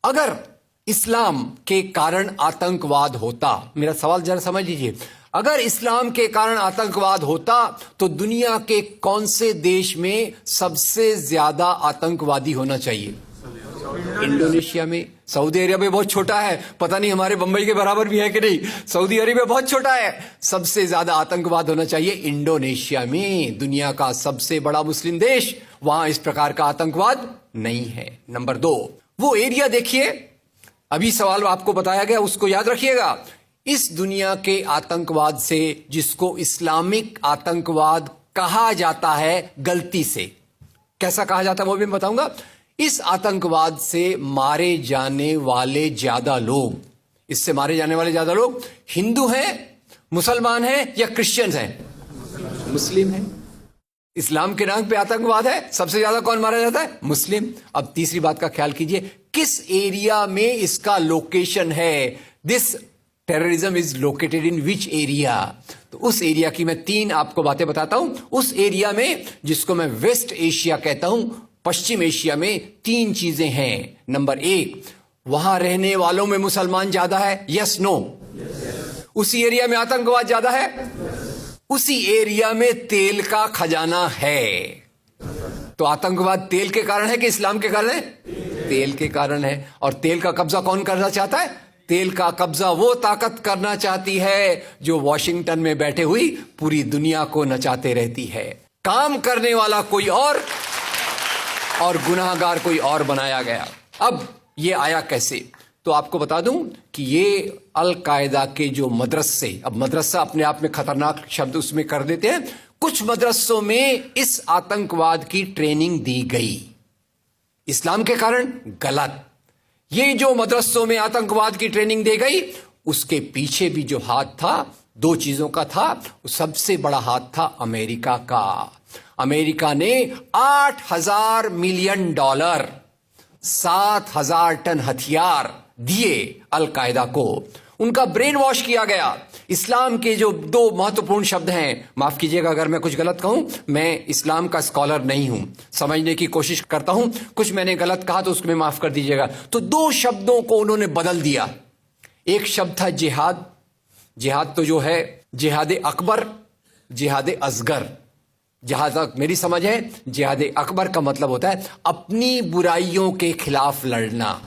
अगर इस्लाम के कारण आतंकवाद होता, मेरा सवाल जरा समझ लीजिए, अगर इस्लाम के कारण आतंकवाद होता तो दुनिया के कौन से देश में सबसे ज्यादा आतंकवादी होना चाहिए? इंडोनेशिया में। सऊदी अरेबिया बहुत छोटा है, पता नहीं हमारे बंबई के बराबर भी है कि नहीं। सऊदी अरेबिया बहुत छोटा है, सबसे ज्यादा आतंकवाद होना चाहिए इंडोनेशिया में, दुनिया का सबसे बड़ा मुस्लिम देश। वहां इस प्रकार का आतंकवाद नहीं है। नंबर 2, वो एरिया देखिए, अभी सवाल आपको बताया गया उसको याद रखिएगा। इस दुनिया के आतंकवाद से, जिसको इस्लामिक आतंकवाद कहा जाता है गलती से, कैसा कहा जाता है वो भी मैं बताऊंगा। इस आतंकवाद से मारे जाने वाले ज्यादा लोग, इससे मारे जाने वाले ज्यादा लोग हिंदू हैं, मुसलमान हैं या क्रिश्चियंस हैं? मुस्लिम हैं। इस्लाम के नाम पे आतंकवाद है, सबसे ज्यादा कौन मारा जाता है? मुस्लिम। अब तीसरी बात का ख्याल कीजिए, किस एरिया में इसका लोकेशन है? This terrorism is located in which area? तो उस एरिया की मैं 3 आपको बातें बताता हूं। उस एरिया में, जिसको मैं वेस्ट एशिया कहता हूं, पश्चिम एशिया में 3 चीजें हैं। नंबर 1, वहां रहने वालों में मुसलमान ज्यादा है, यस नो? उसी एरिया में आतंकवाद ज्यादा है, उसी एरिया में तेल का खजाना है। तो आतंकवाद तेल के कारण है कि इस्लाम के कारण है? तेल के कारण है। और तेल का कब्जा कौन करना चाहता है? तेल का कब्जा वो ताकत करना चाहती है जो वॉशिंगटन में बैठे हुई पूरी दुनिया को नचाते रहती है। काम करने वाला कोई और गुनाहगार कोई और बनाया गया। अब ये आया कैसे? तो आपको बता दूं कि ये अल कायदा के जो मदरसे, अब मदरसा अपने आप में खतरनाक शब्द उसमें कर देते हैं, कुछ मदरसों में इस आतंकवाद की ट्रेनिंग दी गई। इस्लाम के कारण गलत। ये जो मदरसों में आतंकवाद की ट्रेनिंग दी गई, उसके पीछे भी जो हाथ था, 2 चीजों का था। सबसे बड़ा हाथ था अमेरिका का। अमेरिका ने $8,000 मिलियन, 7,000 टन हथियार दिए अल कायदा को। उनका ब्रेन वॉश किया गया। इस्लाम के जो 2 महत्वपूर्ण शब्द हैं, माफ कीजिएगा अगर मैं कुछ गलत कहूं, मैं इस्लाम का स्कॉलर नहीं हूं, समझने की कोशिश करता हूं, कुछ मैंने गलत कहा तो उसको मैं माफ कर दीजिएगा। तो 2 शब्दों को उन्होंने बदल दिया। एक शब्द था जिहाद। जिहाद तो जो है जिहाद अकबर, जिहाद असगर। जहां तक मेरी समझ है, जिहाद अकबर का मतलब होता है अपनी बुराइयों के खिलाफ लड़ना।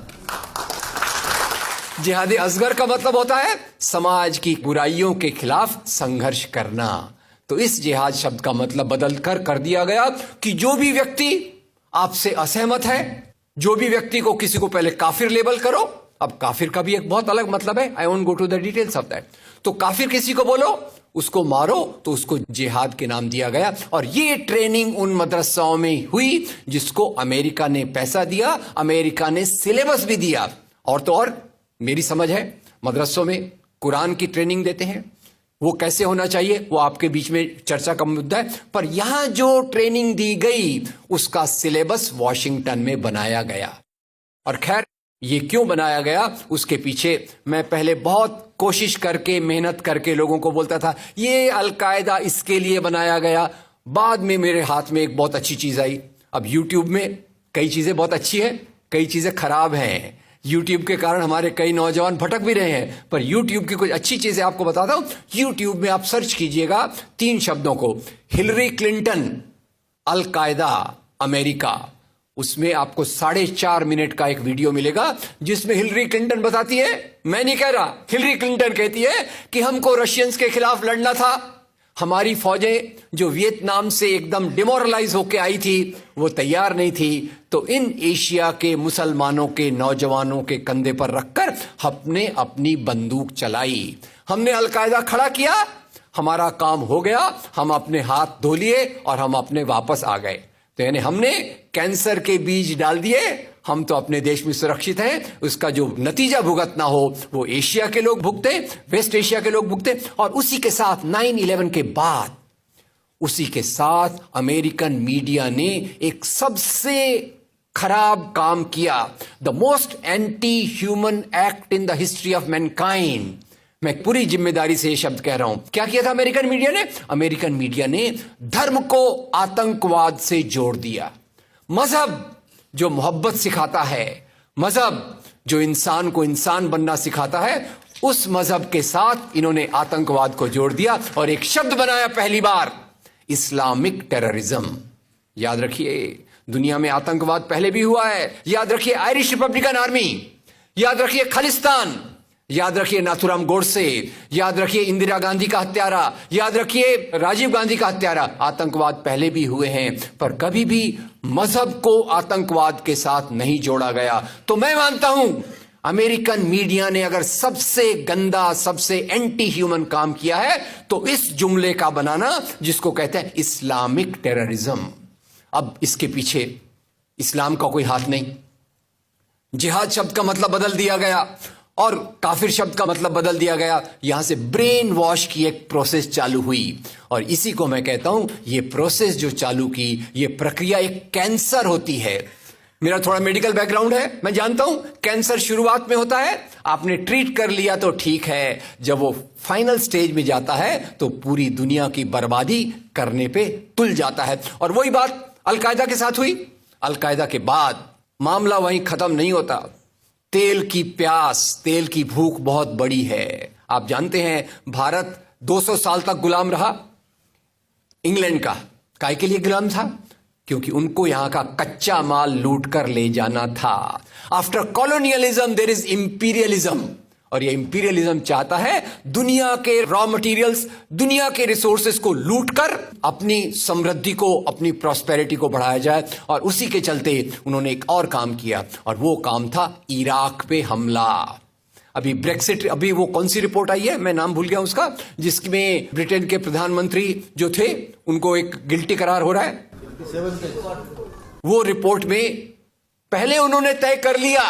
जिहाद असगर का मतलब होता है समाज की बुराइयों के खिलाफ संघर्ष करना। तो इस जिहाद शब्द का मतलब बदल कर दिया गया कि जो भी व्यक्ति आपसे असहमत है, जो भी व्यक्ति को, किसी को पहले काफिर लेबल करो। अब काफिर का भी एक बहुत अलग मतलब है, I won't go to the details of that. तो काफिर किसी को बोलो, उसको मारो, तो उसको जिहाद के नाम दिया गया। और ये ट्रेनिंग उन मदरसाओं में हुई जिसको अमेरिका ने पैसा दिया, अमेरिका ने सिलेबस भी दिया। और तो और मेरी समझ है, मदरसों में कुरान की ट्रेनिंग देते हैं। वो कैसे होना चाहिए वो आपके बीच में चर्चा का मुद्दा है, पर यहां जो ट्रेनिंग दी गई उसका सिलेबस वॉशिंगटन में बनाया गया। और खैर, ये क्यों बनाया गया उसके पीछे मैं पहले बहुत कोशिश करके, मेहनत करके लोगों को बोलता था ये अल कायदा इसके लिए बनाया गया। बाद में मेरे हाथ में एक बहुत अच्छी चीज आई। अब यूट्यूब में कई चीजें बहुत अच्छी है, कई चीजें खराब हैं। यूट्यूब के कारण हमारे कई नौजवान भटक भी रहे हैं, पर यूट्यूब की कुछ अच्छी चीजें आपको बताता हूं। यूट्यूब में आप सर्च कीजिएगा 3 शब्दों को, हिलरी क्लिंटन अल कायदा अमेरिका। उसमें आपको 4.5 मिनट का एक वीडियो मिलेगा जिसमें हिलरी क्लिंटन बताती है, मैं नहीं कह रहा, हिलरी क्लिंटन कहती है कि हमको रशियंस के खिलाफ लड़ना था। हमारी फौजें जो वियतनाम से एकदम डिमोरलाइज होकर आई थी वो तैयार नहीं थी, तो इन एशिया के मुसलमानों के नौजवानों के कंधे पर रखकर हमने अपनी बंदूक चलाई। हमने अल कायदा खड़ा किया, हमारा काम हो गया, हम अपने हाथ धो लिए और हम अपने वापस आ गए। तो यानी हमने कैंसर के बीज डाल दिए, हम तो अपने देश में सुरक्षित हैं। उसका जो नतीजा भुगतना हो वो एशिया के लोग भुगते, वेस्ट एशिया के लोग भुगते। और उसी के साथ 9/11 के बाद, उसी के साथ अमेरिकन मीडिया ने एक सबसे खराब काम किया, the most anti human act in the history of Mankind. मैं पूरी जिम्मेदारी से ये शब्द कह रहा हूं। क्या किया था अमेरिकन मीडिया ने? अमेरिकन मीडिया ने धर्म को आतंकवाद से जोड़ दिया। मजहब जो मोहब्बत सिखाता है, मजहब जो इंसान को इंसान बनना सिखाता है, उस मजहब के साथ इन्होंने आतंकवाद को जोड़ दिया और एक शब्द बनाया पहली बार, इस्लामिक टेररिज्म। याद रखिए, दुनिया में आतंकवाद पहले भी हुआ है। याद रखिए आयरिश रिपब्लिकन आर्मी, याद रखिए खालिस्तान, याद रखिए नाथुराम गोडसे, याद रखिए इंदिरा गांधी का हत्यारा, याद रखिए राजीव गांधी का हत्यारा। आतंकवाद पहले भी हुए हैं, पर कभी भी मजहब को आतंकवाद के साथ नहीं जोड़ा गया। तो मैं मानता हूं अमेरिकन मीडिया ने अगर सबसे गंदा, सबसे एंटी ह्यूमन काम किया है तो इस जुमले का बनाना जिसको कहते हैं इस्लामिक टेररिज्म। अब इसके पीछे इस्लाम का कोई हाथ नहीं। जिहाद शब्द का मतलब बदल दिया गया और काफिर शब्द का मतलब बदल दिया गया। यहां से ब्रेन वॉश की एक प्रोसेस चालू हुई और इसी को मैं कहता हूं, ये प्रोसेस जो चालू की, ये प्रक्रिया एक कैंसर होती है। मेरा थोड़ा मेडिकल बैकग्राउंड है, मैं जानता हूं कैंसर शुरुआत में होता है, आपने ट्रीट कर लिया तो ठीक है, जब वो फाइनल स्टेज में जाता है तो पूरी दुनिया की बर्बादी करने पे तुल जाता है। और वही बात अलकायदा के साथ हुई। अलकायदा के बाद मामला वहीं खत्म नहीं होता। तेल की प्यास, तेल की भूख बहुत बड़ी है। आप जानते हैं भारत 200 साल तक गुलाम रहा इंग्लैंड का। काय के लिए गुलाम था? क्योंकि उनको यहां का कच्चा माल लूट कर ले जाना था। After colonialism there is imperialism, और ये इंपीरियलिज्म चाहता है दुनिया के रॉ मटेरियल्स, दुनिया के रिसोर्सेस को लूटकर अपनी समृद्धि को, अपनी प्रॉस्पेरिटी को बढ़ाया जाए। और उसी के चलते उन्होंने एक और काम किया और वो काम था इराक पे हमला। अभी ब्रेक्सिट, अभी वो कौन सी रिपोर्ट आई है, मैं नाम भूल गया उसका, जिसमें ब्रिटेन के प्रधानमंत्री जो थे उनको एक गिल्टी करार हो रहा है। वो रिपोर्ट में पहले उन्होंने तय कर लिया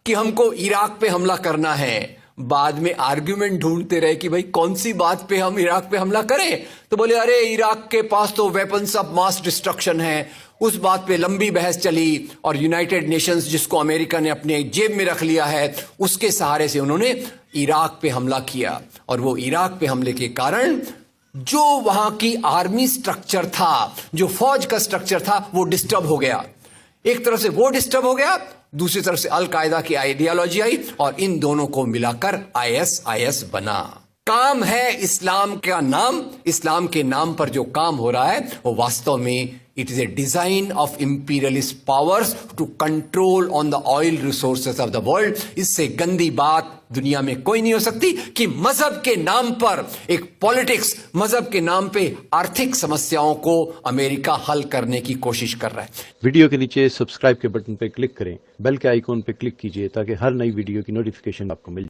कि हमको इराक पे हमला करना है, बाद में आर्ग्यूमेंट ढूंढते रहे कि भाई कौन सी बात पे हम इराक पे हमला करें। तो बोले अरे इराक के पास तो वेपन्स ऑफ मास डिस्ट्रक्शन है। उस बात पे लंबी बहस चली और यूनाइटेड नेशंस, जिसको अमेरिका ने अपने जेब में रख लिया है, उसके सहारे से उन्होंने इराक पे हमला किया। और वो इराक पे हमले के कारण जो वहां की आर्मी स्ट्रक्चर था, जो फौज का स्ट्रक्चर था, वो डिस्टर्ब हो गया। एक तरफ से वो डिस्टर्ब हो गया, दूसरी तरफ से अल कायदा की आइडियोलॉजी आई और इन दोनों को मिलाकर ISIS बना। काम है इस्लाम का नाम, इस्लाम के नाम पर जो काम हो रहा है वो वास्तव में it is a design of imperialist powers to control on the oil resources of the world. इससे गंदी बात दुनिया में कोई नहीं हो सकती कि मजहब के नाम पर एक पॉलिटिक्स, मजहब के नाम पे आर्थिक समस्याओं को अमेरिका हल करने की कोशिश कर रहा है। वीडियो के नीचे सब्सक्राइब के बटन पर क्लिक करें, बेल के आइकॉन पर क्लिक कीजिए ताकि हर नई वीडियो की नोटिफिकेशन आपको मिल जाए।